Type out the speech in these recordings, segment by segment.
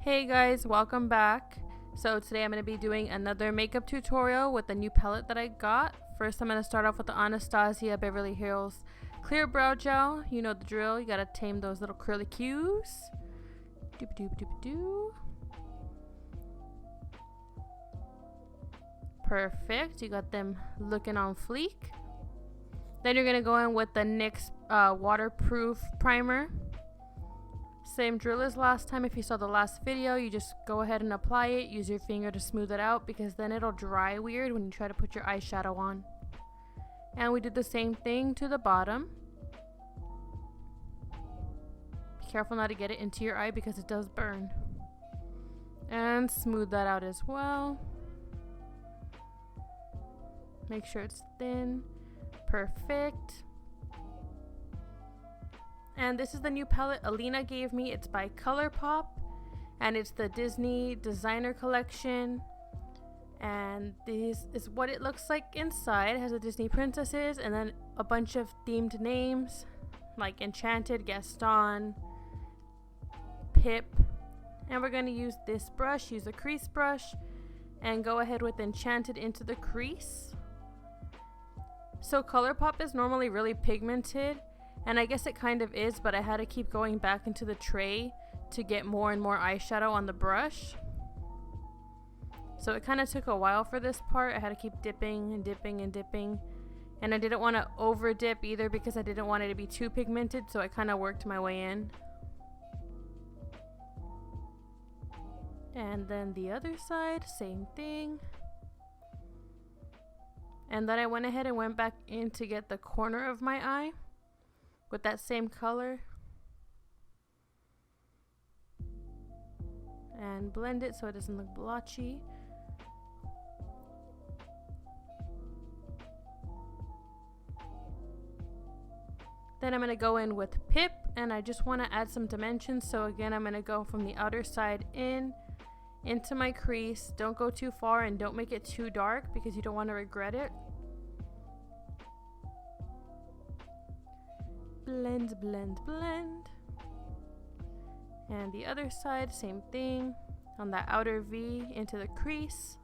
Hey guys, welcome back. So today I'm going to be doing another makeup tutorial with the new palette that I got. First I'm going to start off with the Anastasia Beverly Hills Clear Brow Gel. You know the drill, you got to tame those little curly cues. Doop doop doop doo. Perfect, you got them looking on fleek. Then you're going to go in with the NYX waterproof primer. Same drill as last time. If you saw the last video, you just go ahead and apply it. Use your finger to smooth it out because then it'll dry weird when you try to put your eyeshadow on. And we did the same thing to the bottom. Be careful not to get it into your eye because it does burn. And smooth that out as well. Make sure it's thin. Perfect. And this is the new palette Alina gave me. It's by ColourPop and it's the Disney designer collection, and this is what it looks like inside. It has the Disney princesses and then a bunch of themed names like Enchanted, Gaston, Pip. And we're going to use this brush, use a crease brush, and go ahead with Enchanted into the crease. So ColourPop is normally really pigmented, and I guess it kind of is, but I had to keep going back into the tray to get more and more eyeshadow on the brush. So it kind of took a while for this part. I had to keep dipping and dipping and dipping. And I didn't want to over dip either because I didn't want it to be too pigmented, so I kind of worked my way in. And then the other side, same thing. And then I went ahead and went back in to get the corner of my eye with that same color and blend it so it doesn't look blotchy. Then I'm going to go in with Pip, and I just want to add some dimensions. So again, I'm going to go from the outer side into my crease. Don't go too far and don't make it too dark because you don't want to regret it. Blend, blend, blend. And the other side, same thing. On that outer V into the crease.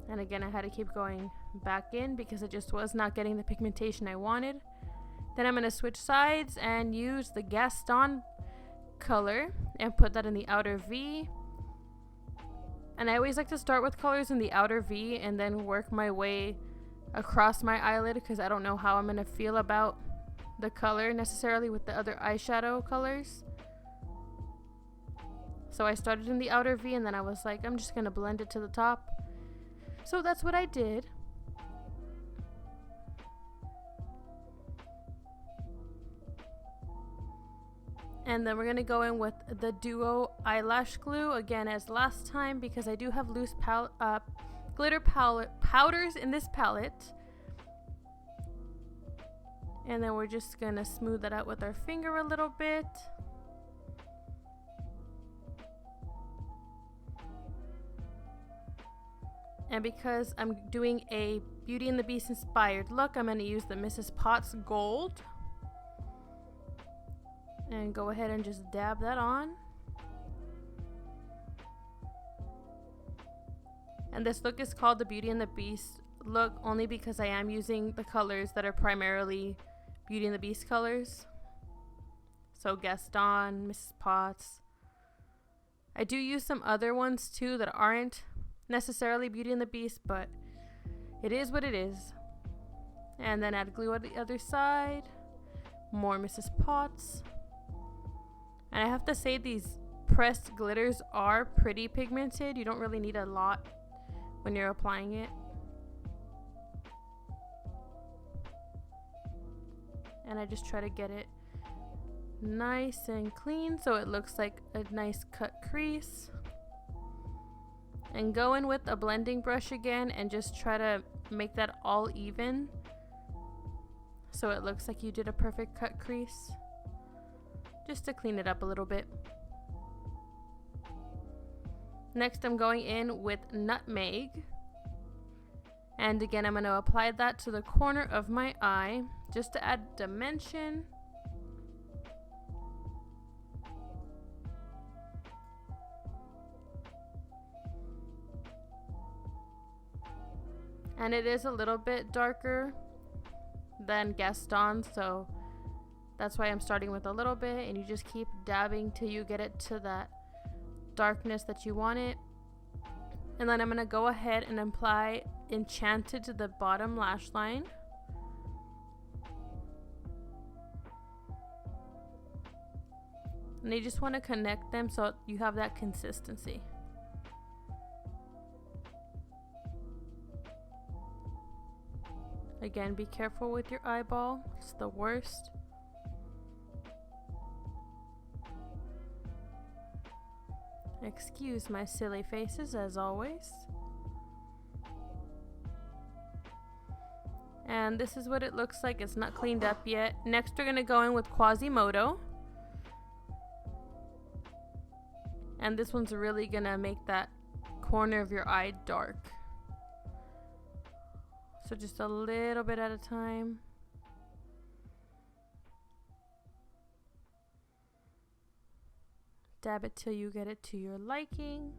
And again, I had to keep going back in because it just was not getting the pigmentation I wanted. Then I'm going to switch sides and use the Gaston color and put that in the outer V. And I always like to start with colors in the outer V and then work my way across my eyelid because I don't know how I'm going to feel about the color necessarily with the other eyeshadow colors. So I started in the outer V and then I was like, I'm just going to blend it to the top. So that's what I did. And then we're going to go in with the Duo Eyelash Glue, again as last time, because I do have loose glitter powders in this palette. And then we're just going to smooth that out with our finger a little bit. And because I'm doing a Beauty and the Beast inspired look, I'm going to use the Mrs. Potts Gold. And go ahead and just dab that on. And this look is called the Beauty and the Beast look only because I am using the colors that are primarily Beauty and the Beast colors. So Gaston, Mrs. Potts. I do use some other ones too that aren't necessarily Beauty and the Beast, but it is what it is. And then add glue on the other side. More Mrs. Potts. And I have to say, these pressed glitters are pretty pigmented. You don't really need a lot when you're applying it. And I just try to get it nice and clean so it looks like a nice cut crease. And go in with a blending brush again and just try to make that all even so it looks like you did a perfect cut crease. Just to clean it up a little bit. Next, I'm going in with Nutmeg. And again, I'm going to apply that to the corner of my eye. just to add dimension. And it is a little bit darker than Gaston, so that's why I'm starting with a little bit, and you just keep dabbing till you get it to that darkness that you want it. And then I'm going to go ahead and apply Enchanted to the bottom lash line. And you just want to connect them so you have that consistency. Again, be careful with your eyeball. It's the worst. Excuse my silly faces as always. And this is what it looks like. It's not cleaned up yet. Next, we're going to go in with Quasimodo. And this one's really going to make that corner of your eye dark. So just a little bit at a time. Dab it till you get it to your liking.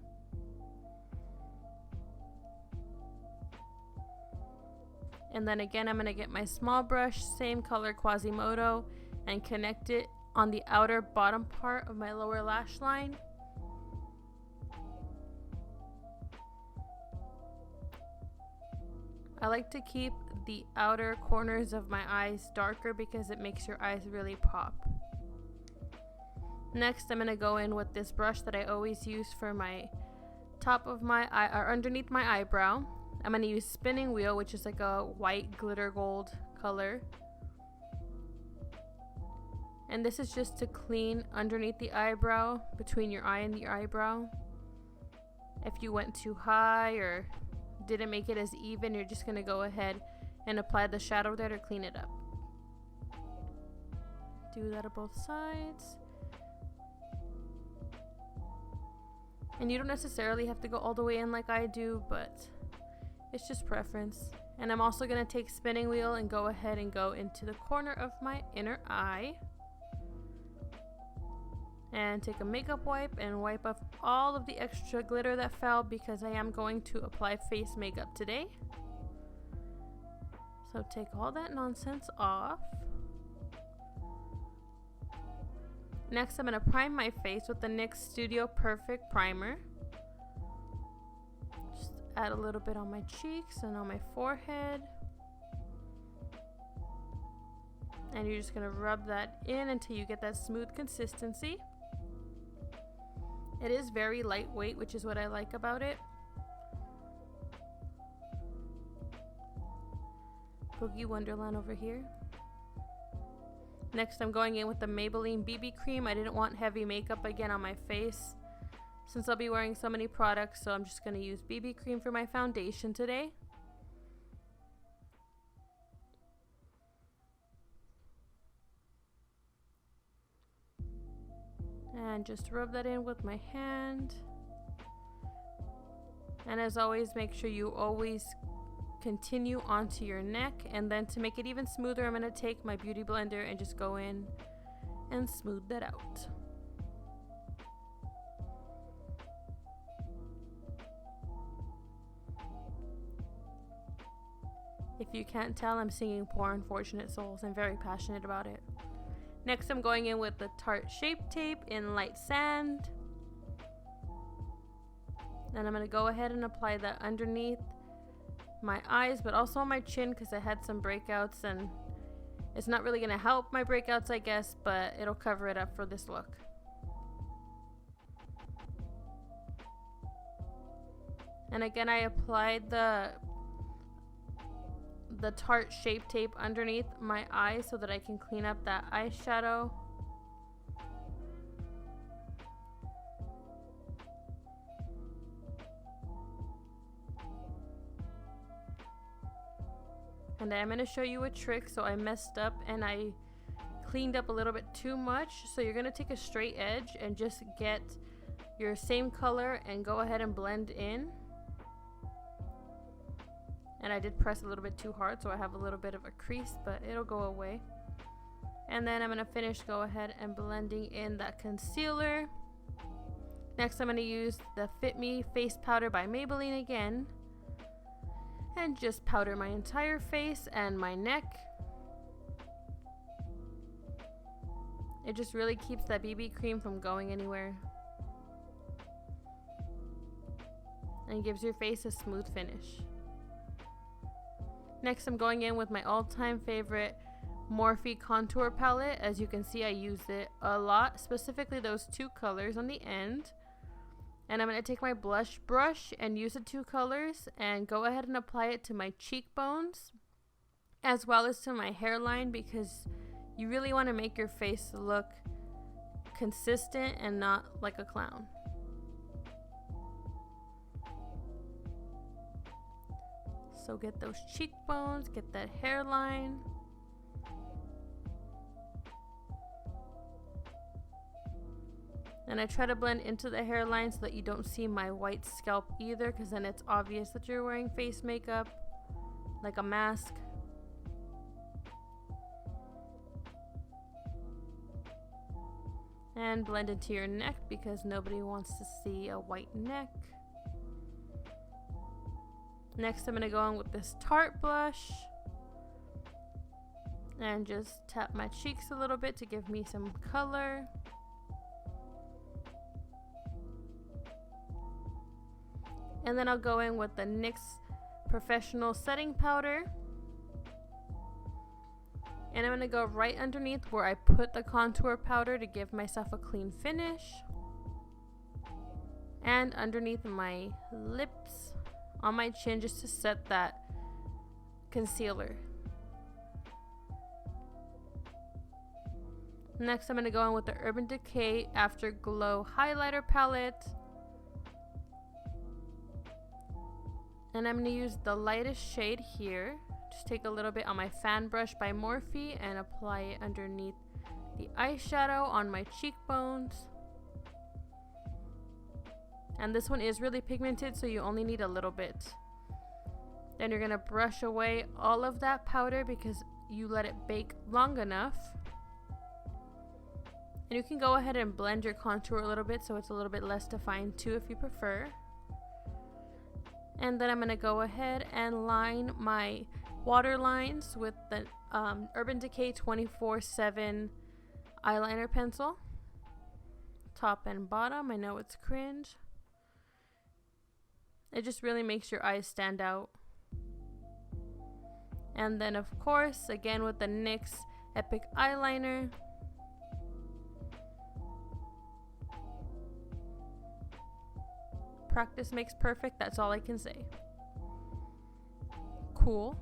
And then again, I'm going to get my small brush, same color Quasimodo, and connect it on the outer bottom part of my lower lash line. I like to keep the outer corners of my eyes darker because it makes your eyes really pop. Next, I'm going to go in with this brush that I always use for my top of my eye, or underneath my eyebrow. I'm going to use Spinning Wheel, which is like a white glitter gold color. And this is just to clean underneath the eyebrow, between your eye and the eyebrow. If you went too high or didn't make it as even, you're just going to go ahead and apply the shadow there to clean it up. Do that on both sides. And you don't necessarily have to go all the way in like I do, but it's just preference. And I'm also going to take Spinning Wheel and go ahead and go into the corner of my inner eye. And take a makeup wipe and wipe off all of the extra glitter that fell because I am going to apply face makeup today. So take all that nonsense off. Next, I'm going to prime my face with the NYX Studio Perfect Primer. Just add a little bit on my cheeks and on my forehead. And you're just going to rub that in until you get that smooth consistency. It is very lightweight, which is what I like about it. Boogie Wonderland over here. Next, I'm going in with the Maybelline Bb Cream. I didn't want heavy makeup again on my face since I'll be wearing so many products, so I'm just going to use BB Cream for my foundation today. And just rub that in with my hand. And as always, make sure you always continue onto your neck. And then to make it even smoother, I'm going to take my beauty blender and just go in and smooth that out. If you can't tell, I'm singing Poor Unfortunate Souls. I'm very passionate about it. Next, I'm going in with the Tarte Shape Tape in Light Sand. Then I'm going to go ahead and apply that underneath my eyes, but also on my chin because I had some breakouts, and it's not really going to help my breakouts, I guess, but it'll cover it up for this look. And again, I applied the Tarte Shape Tape underneath my eye so that I can clean up that eyeshadow. And I'm going to show you a trick. So I messed up and I cleaned up a little bit too much. So you're going to take a straight edge and just get your same color and go ahead and blend in. And I did press a little bit too hard, so I have a little bit of a crease, but it'll go away. And then I'm going to finish go ahead and blending in that concealer. Next I'm going to use the Fit Me Face Powder by Maybelline again. And just powder my entire face and my neck. It just really keeps that BB cream from going anywhere. And gives your face a smooth finish. Next I'm going in with my all-time favorite Morphe contour palette. As you can see, I use it a lot, specifically those two colors on the end. And I'm going to take my blush brush and use the two colors and go ahead and apply it to my cheekbones as well as to my hairline, because you really want to make your face look consistent and not like a clown. So get those cheekbones, get that hairline. And I try to blend into the hairline so that you don't see my white scalp either, because then it's obvious that you're wearing face makeup, like a mask. And blend into your neck, because nobody wants to see a white neck. Next I'm going to go on with this Tarte blush and just tap my cheeks a little bit to give me some color. And then I'll go in with the NYX Professional Setting Powder. And I'm going to go right underneath where I put the contour powder to give myself a clean finish. And underneath my lips, on my chin, just to set that concealer. Next I'm going to go in with the Urban Decay Afterglow Highlighter Palette. And I'm going to use the lightest shade here. Just take a little bit on my fan brush by Morphe and apply it underneath the eyeshadow on my cheekbones. And this one is really pigmented, so you only need a little bit. Then you're going to brush away all of that powder because you let it bake long enough. And you can go ahead and blend your contour a little bit so it's a little bit less defined too if you prefer. And then I'm going to go ahead and line my water lines with the Urban Decay 24/7 eyeliner pencil. Top and bottom. I know it's cringe. It just really makes your eyes stand out. And then of course, again with the NYX Epic Eyeliner. Practice makes perfect, that's all I can say. Cool.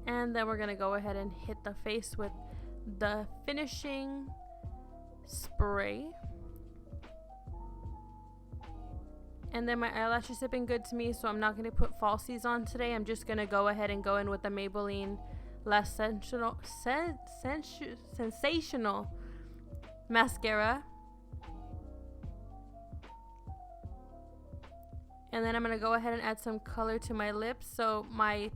And then we're going to go ahead and hit the face with the finishing spray. And then my eyelashes have been good to me, so I'm not going to put falsies on today. I'm just going to go ahead and go in with the Maybelline Lash Sensational Mascara. And then I'm going to go ahead and add some color to my lips. So my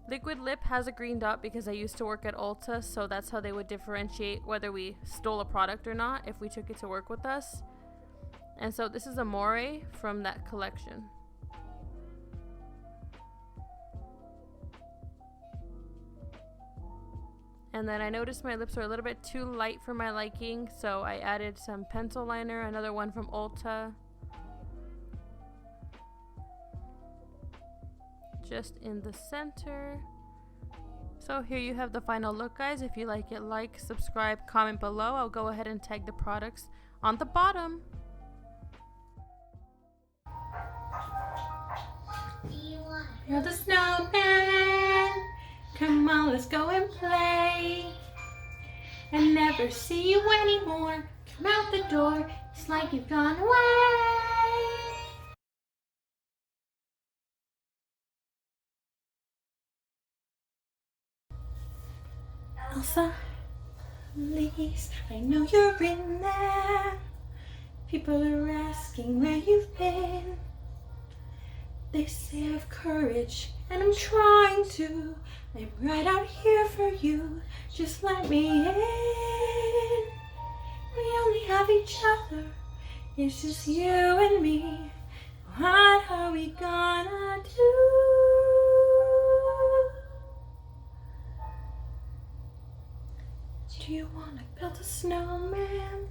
liquid lip has a green dot because I used to work at Ulta, so that's how they would differentiate whether we stole a product or not if we took it to work with us. And so this is a Morphe from that collection. And then I noticed my lips are a little bit too light for my liking, so I added some pencil liner, another one from Ulta. Just in the center. So here you have the final look, guys. If you like it, like, subscribe, comment below. I'll go ahead and tag the products on the bottom. You're the snowman. Come on, let's go and play. And never see you anymore. Come out the door, it's like you've gone away. Elsa, please, I know you're in there. People are asking where you've been. They say I have courage, and I'm trying to. I'm right out here for you. Just let me in. We only have each other. It's just you and me. What are we gonna do? Do you wanna build a snowman